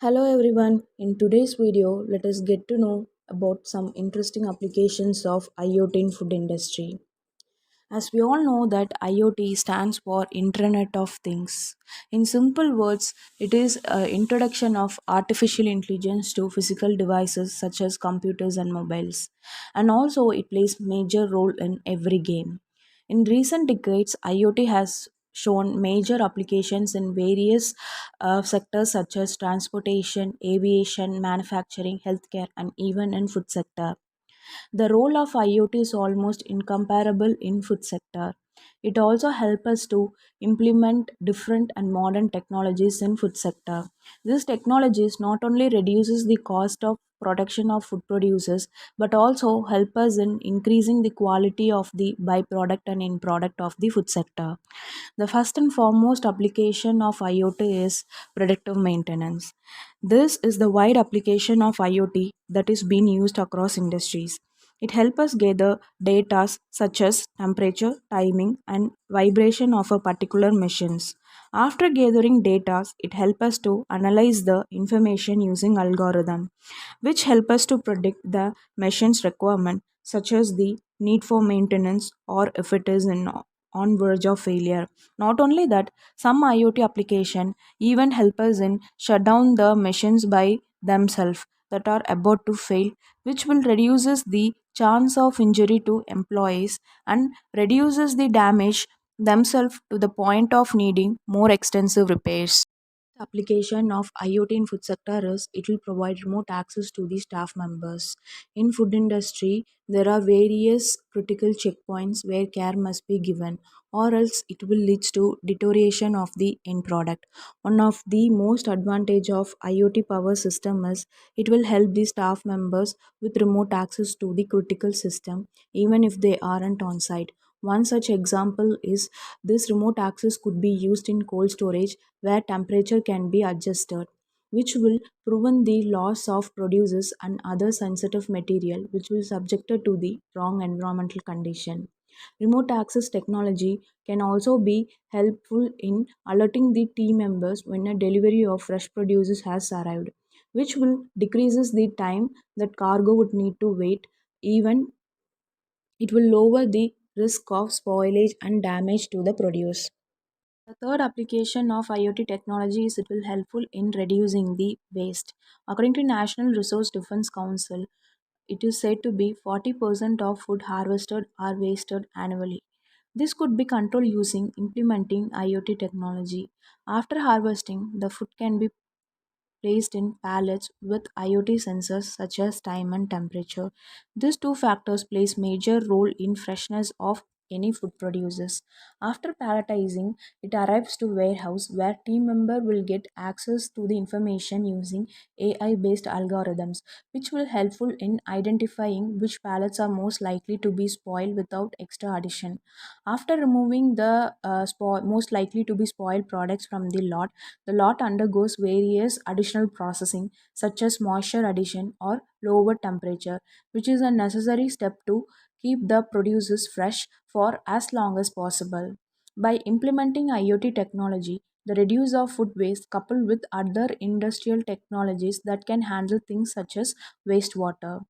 Hello everyone. In today's video, let us get to know about some interesting applications of IoT in food industry. As we all know that IoT stands for Internet of Things. In simple words, it is an introduction of artificial intelligence to physical devices such as computers and mobiles. And also it plays major role in every game. In recent decades, IoT has shown major applications in various sectors such as transportation, aviation, manufacturing, healthcare, and even in food sector. The role of IoT is almost incomparable in food sector. It also helps us to implement different and modern technologies in food sector. This technologies not only reduces the cost of production of food producers but also help us in increasing the quality of the byproduct and end product of the food sector. The first and foremost application of IoT is predictive maintenance. This is the wide application of IoT that is being used across industries. It helps us gather data such as temperature, timing, and vibration of a particular machines. After gathering data, it helps us to analyze the information using algorithm, which help us to predict the machine's requirement, such as the need for maintenance or if it is on verge of failure. Not only that, some IoT application even help us in shut down the machines by themselves that are about to fail, which will reduces the chance of injury to employees and reduces the damage themselves to the point of needing more extensive repairs. Application of IoT in food sector is it will provide remote access to the staff members. In food industry, there are various critical checkpoints where care must be given or else it will lead to deterioration of the end product. One of the most advantage of IoT power system is it will help the staff members with remote access to the critical system even if they aren't on site. One such example is this remote access could be used in cold storage where temperature can be adjusted, which will prevent the loss of produces and other sensitive material which will subjected to the wrong environmental condition. Remote access technology can also be helpful in alerting the team members when a delivery of fresh produces has arrived, which will decreases the time that cargo would need to wait. Even it will lower the risk of spoilage and damage to the produce. The third application of IoT technology is it will helpful in reducing the waste. According to National Resource Defense Council, it is said to be 40% of food harvested are wasted annually. This could be controlled using implementing IoT technology. After harvesting, the food can be placed in pallets with IoT sensors such as time and temperature. These two factors plays major role in freshness of any food produces. After palletizing, it arrives to warehouse where team member will get access to the information using AI based algorithms, which will helpful in identifying which pallets are most likely to be spoiled without extra addition. After removing the most likely to be spoiled products from the lot undergoes various additional processing such as moisture addition or lower temperature, which is a necessary step to keep the produces fresh for as long as possible. By implementing IoT technology, the reduce of food waste coupled with other industrial technologies that can handle things such as wastewater.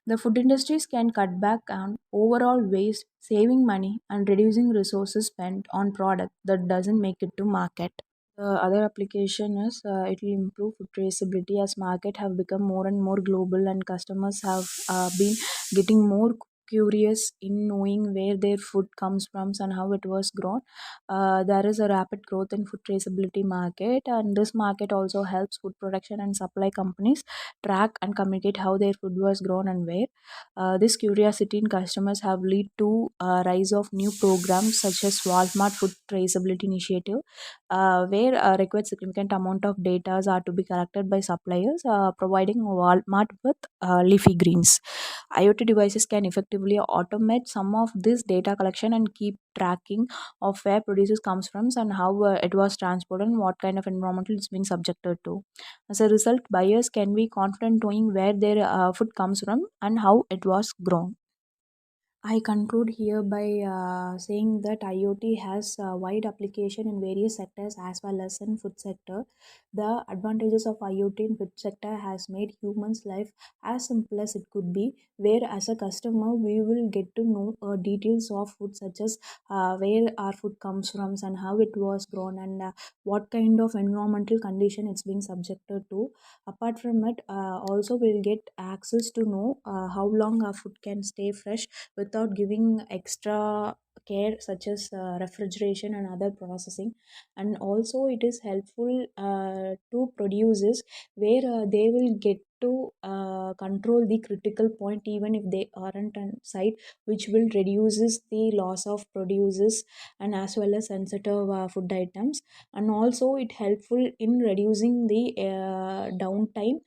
The food industries can cut back on overall waste, saving money and reducing resources spent on product that doesn't make it to market. The other application is it will improve food traceability as market have become more and more global and customers have been getting more curious in knowing where their food comes from and how it was grown. There is a rapid growth in food traceability market, and this market also helps food production and supply companies track and communicate how their food was grown and where. This curiosity in customers have led to rise of new programs such as Walmart Food Traceability Initiative, where required significant amount of data are to be collected by suppliers, providing Walmart with leafy greens. IoT devices can effectively automate some of this data collection and keep tracking of where produces comes from and how it was transported and what kind of environmental it's been subjected to. As a result, buyers can be confident knowing where their food comes from and how it was grown. I conclude here by saying that IoT has wide application in various sectors as well as in food sector. The advantages of IoT in food sector has made humans' life as simple as it could be, where as a customer we will get to know details of food such as where our food comes from and how it was grown and what kind of environmental condition it's being subjected to. Apart from it, also we'll get access to know how long our food can stay fresh without giving extra care such as refrigeration and other processing. And also it is helpful to producers where they will get to control the critical point even if they aren't on site, which will reduces the loss of producers and as well as sensitive food items. And also it helpful in reducing the downtime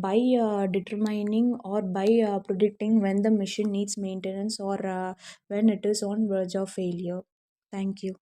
by determining or by predicting when the machine needs maintenance or when it is on verge of failure. Thank you.